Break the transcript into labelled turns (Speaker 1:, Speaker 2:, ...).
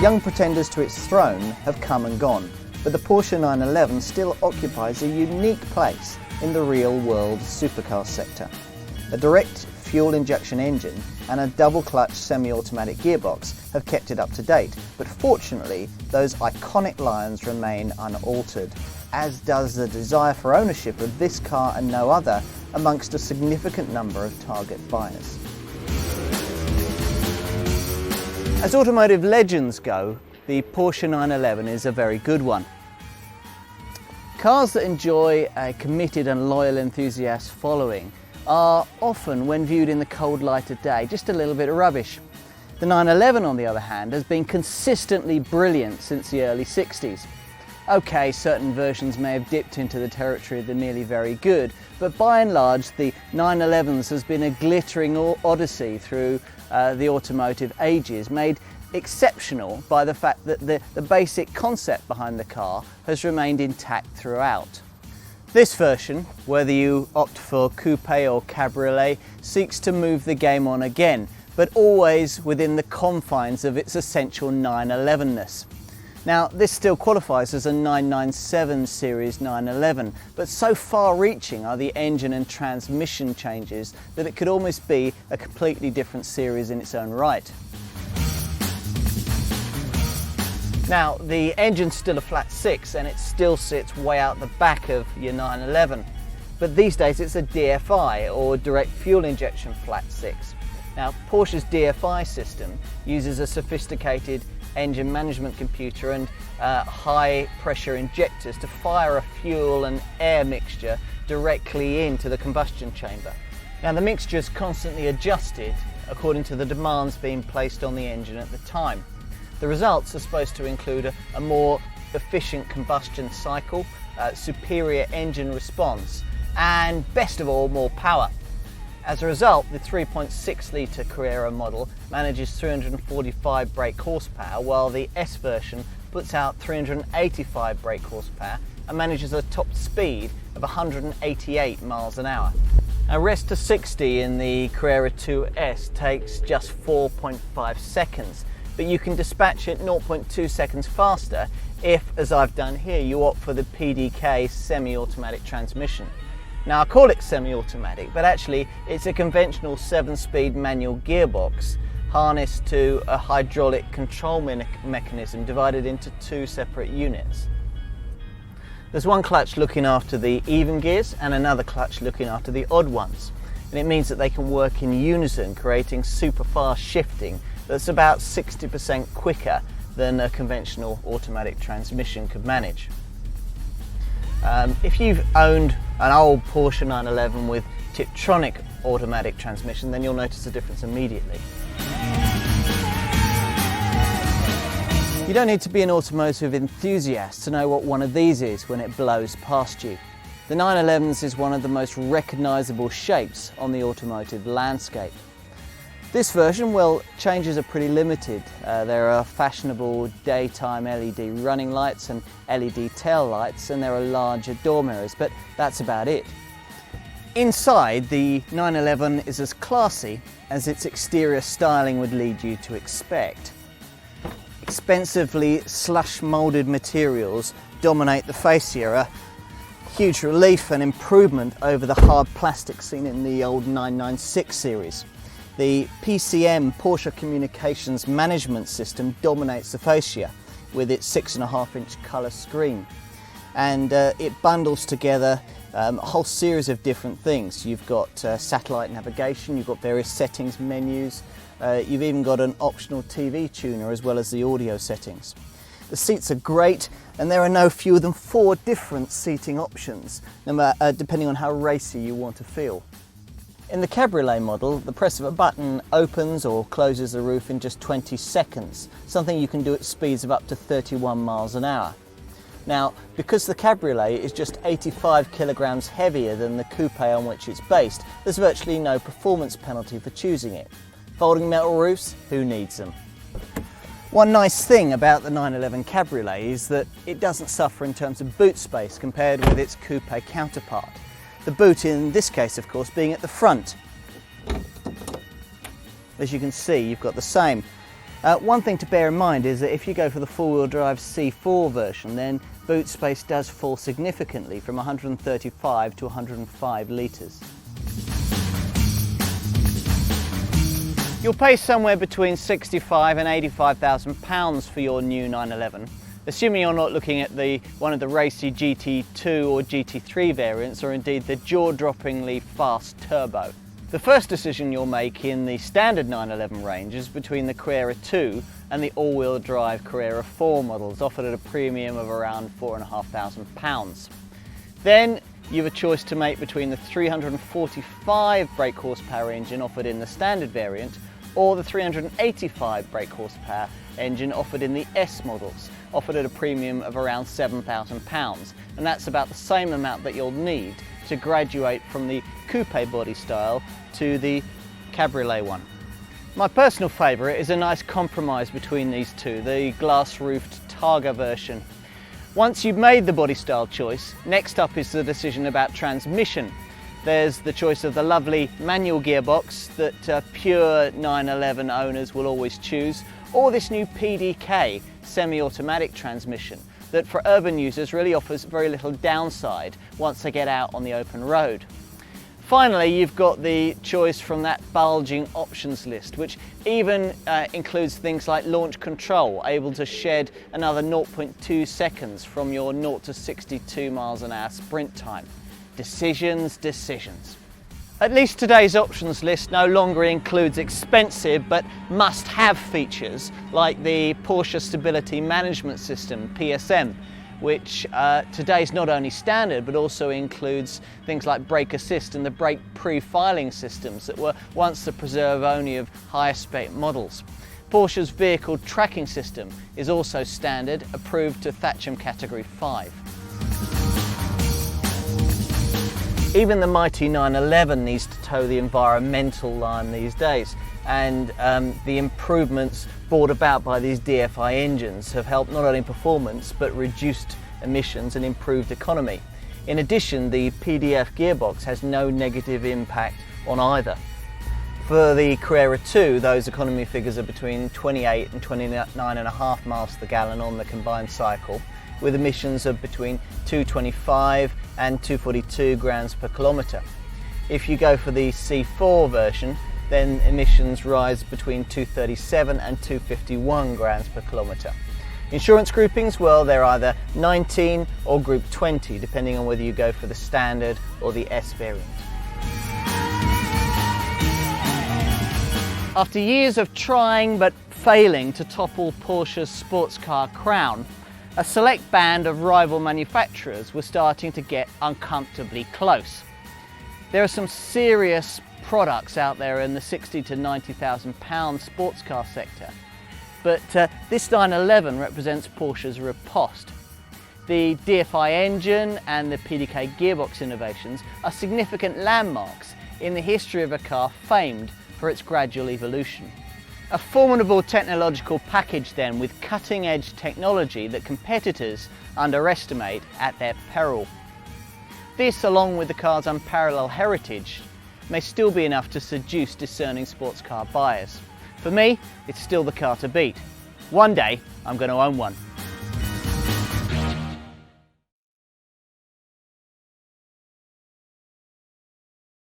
Speaker 1: Young pretenders to its throne have come and gone, but the Porsche 911 still occupies a unique place in the real-world supercar sector. A direct fuel injection engine and a double-clutch semi-automatic gearbox have kept it up to date, but fortunately those iconic lions remain unaltered, as does the desire for ownership of this car and no other amongst a significant number of target buyers. As automotive legends go, the Porsche 911 is a very good one. Cars that enjoy a committed and loyal enthusiast following are often, when viewed in the cold light of day, just a little bit of rubbish. The 911, on the other hand, has been consistently brilliant since the early 60s. Okay, certain versions may have dipped into the territory of the merely very good, but by and large the 911s has been a glittering odyssey through the automotive ages, made exceptional by the fact that the basic concept behind the car has remained intact throughout. This version, whether you opt for coupe or cabriolet, seeks to move the game on again, but always within the confines of its essential 911-ness. Now, this still qualifies as a 997 series 911, but so far-reaching are the engine and transmission changes that it could almost be a completely different series in its own right. Now, the engine's still a flat 6 and it still sits way out the back of your 911, but these days it's a DFI, or direct fuel injection flat 6. Now, Porsche's DFI system uses a sophisticated engine management computer and high pressure injectors to fire a fuel and air mixture directly into the combustion chamber. Now, the mixture is constantly adjusted according to the demands being placed on the engine at the time. The results are supposed to include a more efficient combustion cycle, superior engine response, and best of all, more power. As a result, the 3.6 litre Carrera model manages 345 brake horsepower, while the S version puts out 385 brake horsepower and manages a top speed of 188 miles an hour. A rest to 60 in the Carrera 2S takes just 4.5 seconds, but you can dispatch it 0.2 seconds faster if, as I've done here, you opt for the PDK semi-automatic transmission. Now, I call it semi-automatic, but actually it's a conventional 7-speed manual gearbox harnessed to a hydraulic control mechanism divided into 2 separate units. There's one clutch looking after the even gears and another clutch looking after the odd ones, and it means that they can work in unison, creating super fast shifting that's about 60% quicker than a conventional automatic transmission could manage. If you've owned an old Porsche 911 with Tiptronic automatic transmission, then you'll notice a difference immediately. You don't need to be an automotive enthusiast to know what one of these is when it blows past you. The 911s is one of the most recognisable shapes on the automotive landscape. This version, well, changes are pretty limited. There are fashionable daytime LED running lights and LED tail lights, and there are larger door mirrors, but that's about it. Inside, the 911 is as classy as its exterior styling would lead you to expect. Expensively slush-moulded materials dominate the fascia, a huge relief and improvement over the hard plastic seen in the old 996 series. The PCM Porsche Communications Management System dominates the fascia with its 6.5-inch colour screen, and it bundles together a whole series of different things. You've got satellite navigation, you've got various settings menus, you've even got an optional TV tuner as well as the audio settings. The seats are great, and there are no fewer than 4 different seating options, depending on how racy you want to feel. In the Cabriolet model, the press of a button opens or closes the roof in just 20 seconds, something you can do at speeds of up to 31 miles an hour. Now, because the Cabriolet is just 85 kilograms heavier than the coupe on which it's based, there's virtually no performance penalty for choosing it. Folding metal roofs? Who needs them? One nice thing about the 911 Cabriolet is that it doesn't suffer in terms of boot space compared with its coupe counterpart. The boot in this case, of course, being at the front. As you can see, you've got the same One thing to bear in mind is that if you go for the four-wheel drive C4 version, then boot space does fall significantly from 135 to 105 litres. You'll pay somewhere between £65,000 and £85,000 for your new 911, assuming you're not looking at one of the racy GT2 or GT3 variants, or indeed the jaw-droppingly fast turbo. The first decision you'll make in the standard 911 range is between the Carrera 2 and the all-wheel drive Carrera 4 models, offered at a premium of around £4,500. Then you have a choice to make between the 345 brake horsepower engine offered in the standard variant or the 385 brake horsepower engine offered in the S models, offered at a premium of around £7,000, and that's about the same amount that you'll need to graduate from the coupe body style to the cabriolet one. My personal favourite is a nice compromise between these two, the glass-roofed Targa version. Once you've made the body style choice, next up is the decision about transmission. There's the choice of the lovely manual gearbox that pure 911 owners will always choose, or this new PDK semi-automatic transmission that for urban users really offers very little downside once they get out on the open road. Finally, you've got the choice from that bulging options list, which even includes things like launch control, able to shed another 0.2 seconds from your 0 to 62 miles an hour sprint time. Decisions, decisions. At least today's options list no longer includes expensive but must-have features like the Porsche Stability Management System, PSM, which today is not only standard but also includes things like brake assist and the brake pre-filing systems that were once the preserve only of higher spec models. Porsche's vehicle tracking system is also standard, approved to Thatcham Category 5. Even the mighty 911 needs to toe the environmental line these days, and the improvements brought about by these DFI engines have helped not only performance but reduced emissions and improved economy. In addition, the PDF gearbox has no negative impact on either. For the Carrera 2, those economy figures are between 28 and 29.5 miles to the gallon on the combined cycle, with emissions of between 225 and 242 grams per kilometre. If you go for the C4 version, then emissions rise between 237 and 251 grams per kilometre. Insurance groupings, well, they're either 19 or group 20, depending on whether you go for the standard or the S variant. After years of trying but failing to topple Porsche's sports car crown, a select band of rival manufacturers were starting to get uncomfortably close. There are some serious products out there in the £60,000 to £90,000 sports car sector, but this 911 represents Porsche's riposte. The DFI engine and the PDK gearbox innovations are significant landmarks in the history of a car famed for its gradual evolution. A formidable technological package then, with cutting-edge technology that competitors underestimate at their peril. This, along with the car's unparalleled heritage, may still be enough to seduce discerning sports car buyers. For me, it's still the car to beat. One day, I'm going to own one.